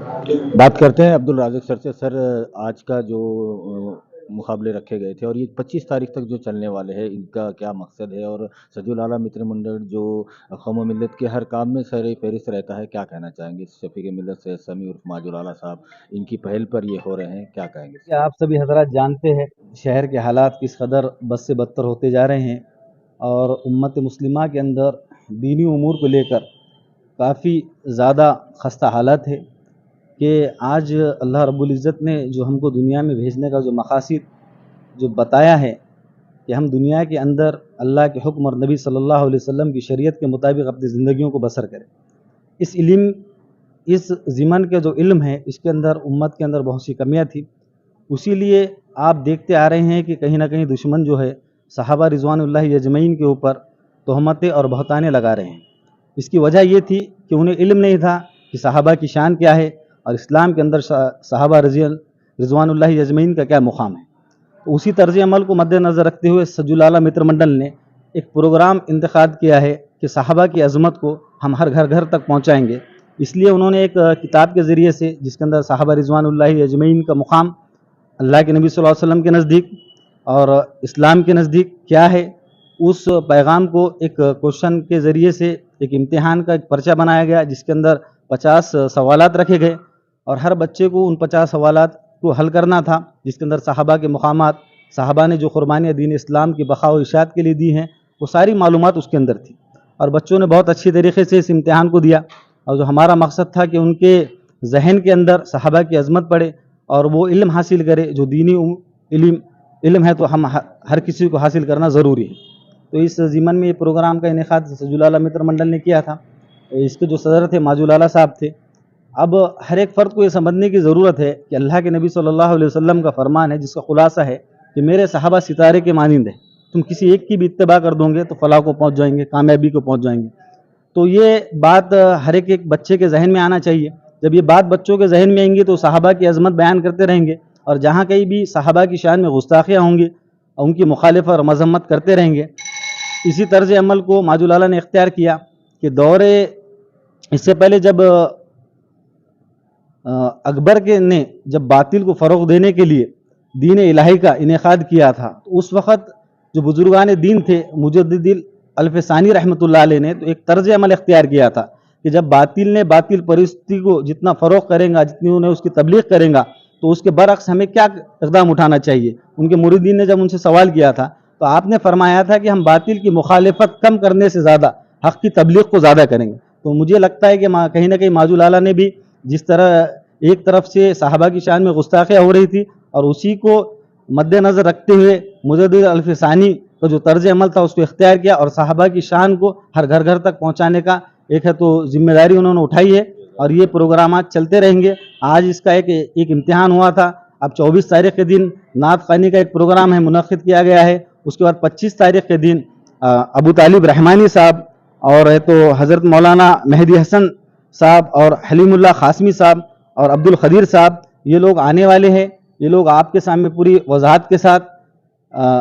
बात करते हैं अब्दुल राज़िक सर से। सर, आज का जो मुकाबले रखे गए थे और ये 25 तारीख तक जो चलने वाले हैं, इनका क्या मकसद है? और सजुल आला मित्र मंडल जो कौम मिलत के हर काम में सर फहरिस्त रहता है, क्या कहना चाहेंगे? शफीक मिलत से समी उर्फ माजुल आला साहब, इनकी पहल पर ये हो रहे हैं, क्या कहेंगे? कि आप सभी हजरात जानते हैं शहर के हालात किस कदर बद से बदतर होते जा रहे हैं और उम्मत मुस्लिमा के अंदर दीनी उमूर को लेकर काफ़ी ज़्यादा खस्ता हालत है कि आज अल्लाह रब्बुल इज़्ज़त ने जो हमको दुनिया में भेजने का जो मकासद जो बताया है कि हम दुनिया के अंदर अल्लाह के हुक्म और नबी सल्लल्लाहु अलैहि वसल्लम की शरीयत के मुताबिक अपनी ज़िंदगियों को बसर करें। इस ज़िमन के जो इल्म है इसके अंदर उम्मत के अंदर बहुत सी कमियाँ थी। उसी लिए आप देखते आ रहे हैं कि कहीं ना कहीं दुश्मन जो है सहाबा रिज़वानुल्लाहि अजमईन के ऊपर तोहमतें और बहतानें लगा रहे हैं। इसकी वजह ये थी कि उन्हें इल्म नहीं था कि सहाबा की शान क्या है और इस्लाम के अंदर सहाबा रिज़वानुल्लाहि अजमईन का क्या मुकाम है। तो उसी तर्ज अमल को मद्देनज़र रखते हुए सजुल आला मित्र मंडल ने एक प्रोग्राम इंतखाब किया है कि सहाबा की अज़मत को हम हर घर घर तक पहुँचाएँगे। इसलिए उन्होंने एक किताब के ज़रिए से, जिसके अंदर सहाबा रिज़वानुल्लाहि अजमईन का मुकाम अल्लाह के नबी सल्लल्लाहु अलैहि वसल्लम के नज़दीक और इस्लाम के नज़दीक क्या है, उस पैगाम को एक क्वेश्चन के ज़रिए से एक इम्तिहान का एक पर्चा बनाया गया, जिसके अंदर 50 सवालात रखे गए और हर बच्चे को उन 50 सवालात को हल करना था, जिसके अंदर सहाबा के मुकामात, सहाबा ने जो कुर्बानियाँ दीन इस्लाम की बक़ा व इशाअत के लिए दी हैं, वो सारी मालूमात उसके अंदर थी और बच्चों ने बहुत अच्छी तरीके से इस इम्तिहान को दिया। और जो हमारा मकसद था कि उनके जहन के अंदर सहाबा की अज़मत पड़े और वो इल्म हासिल करे जो दीनी इल्म है, तो हम हर किसी को हासिल करना ज़रूरी है। तो इस ज़िमन में ये प्रोग्राम का इनेकाद सजुल आला मित्र मंडल ने किया था। इसके जो सदर थे माजुल आला साहब थे। अब हर एक फ़र्द को ये समझने की ज़रूरत है कि अल्लाह के नबी सल्लल्लाहु अलैहि वसल्लम का फरमान है, जिसका खुलासा है कि मेरे सहाबा सितारे के मानिंद है, तुम किसी एक की भी इत्तिबा कर दोगे तो फलाह को पहुँच जाएंगे, कामयाबी को पहुँच जाएंगे। तो ये बात हर एक बच्चे के जहन में आना चाहिए। जब ये बात बच्चों के जहन में आएंगी तो सहाबा की अज़मत बयान करते रहेंगे और जहाँ कहीं भी सहाबा की शान में गुस्ताखियाँ होंगी उनकी मुखालिफत और मजम्मत करते रहेंगे। इसी तर्ज अमल को माजुल आला ने इख्तियार किया कि दौरे इससे पहले जब अकबर के ने जब बातिल को फ़रोग़ देने के लिए दीन इलाही का इनेकाद किया था, तो उस वक़्त जो बुजुर्गान दीन थे मुजद्दिद अल्फ़सानी रहमतुल्लाह अलैह ने तो एक तर्ज अमल इख्तियार किया था कि जब बातिल ने बातिल परिस्थिति को जितना फ़रोग़ करेगा, जितनी उन्हें उसकी तबलीग करेगा, तो उसके बरअक्स हमें क्या इक़दाम उठाना चाहिए। उनके मुरीदीन ने जब उनसे सवाल किया था तो आपने फरमाया था कि हम बातिल की मुखालिफत कम करने से ज़्यादा हक़ की तबलीग को ज़्यादा करेंगे। तो मुझे लगता है कि कहीं ना कहीं माजुल आला ने भी जिस तरह एक तरफ से सहाबा की शान में गुस्ताखियाँ हो रही थी और उसी को मद्देनज़र रखते हुए मुजद्दिद अल्फ़सानी का जो तर्ज अमल था उसको इख्तियार किया और सहाबा की शान को हर घर घर तक पहुँचाने का एक है तो जिम्मेदारी उन्होंने उठाई है और ये प्रोग्रामात चलते रहेंगे। आज इसका एक इम्तिहान हुआ था। अब 24 तारीख के दिन नात ख़ानी का एक प्रोग्राम है मुनक़्क़िद किया गया है। उसके बाद 25 तारीख के दिन अबू तालिब रहमानी साहब और है तो हज़रत मौलाना मेहदी हसन साहब और हलीमुल्लाह ख़ासमी साहब और अब्दुल ख़दीर साहब, ये लोग आने वाले हैं। ये लोग आपके सामने पूरी वज़ाहत के साथ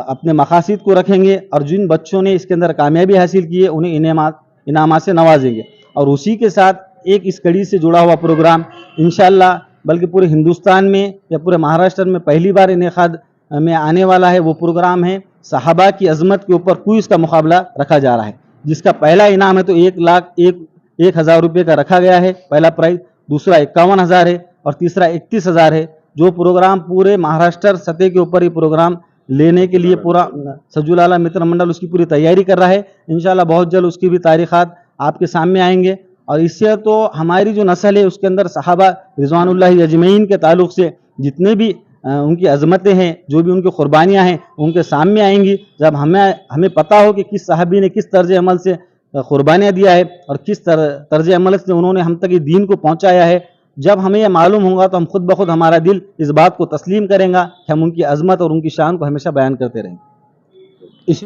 अपने मकासद को रखेंगे और जिन बच्चों ने इसके अंदर कामयाबी हासिल की है उन्हें इनामात से नवाजेंगे। और उसी के साथ एक इस कड़ी से जुड़ा हुआ प्रोग्राम इंशाअल्लाह बल्कि पूरे हिंदुस्तान में या पूरे महाराष्ट्र में पहली बार इनेकाद में आने वाला है। वो प्रोग्राम है सहाबा की अज़मत के ऊपर क्विज़ का मुकाबला रखा जा रहा है, जिसका पहला इनाम है तो 1,01,000 रुपये का रखा गया है पहला प्राइज़, दूसरा 51,000 है और तीसरा 31,000 है। जो प्रोग्राम पूरे महाराष्ट्र सतह के ऊपर ये प्रोग्राम लेने के लिए पूरा सजुल आला मित्र मंडल उसकी पूरी तैयारी कर रहा है। इंशाअल्लाह बहुत जल्द उसकी भी तारीखात आपके सामने आएंगे और इससे तो हमारी जो नस्ल है उसके अंदर सहाबा रिज़वानुल्लाहि अजमईन के ताल्लुक़ से जितने भी उनकी अज़मतें हैं, जो भी उनकी क़ुरबानियाँ हैं, उनके सामने आएंगी। जब हमें पता हो कि किस सहाबी ने किस तर्ज अमल से क़ुरबानियाँ दिया है और किस तर्ज अमल से उन्होंने हम तक ये दीन को पहुँचाया है, जब हमें यह मालूम होगा तो हम खुद ब खुद हमारा दिल इस बात को तस्लीम करेंगे कि हम उनकी अज़मत और उनकी शान को हमेशा बयान करते रहेंगे।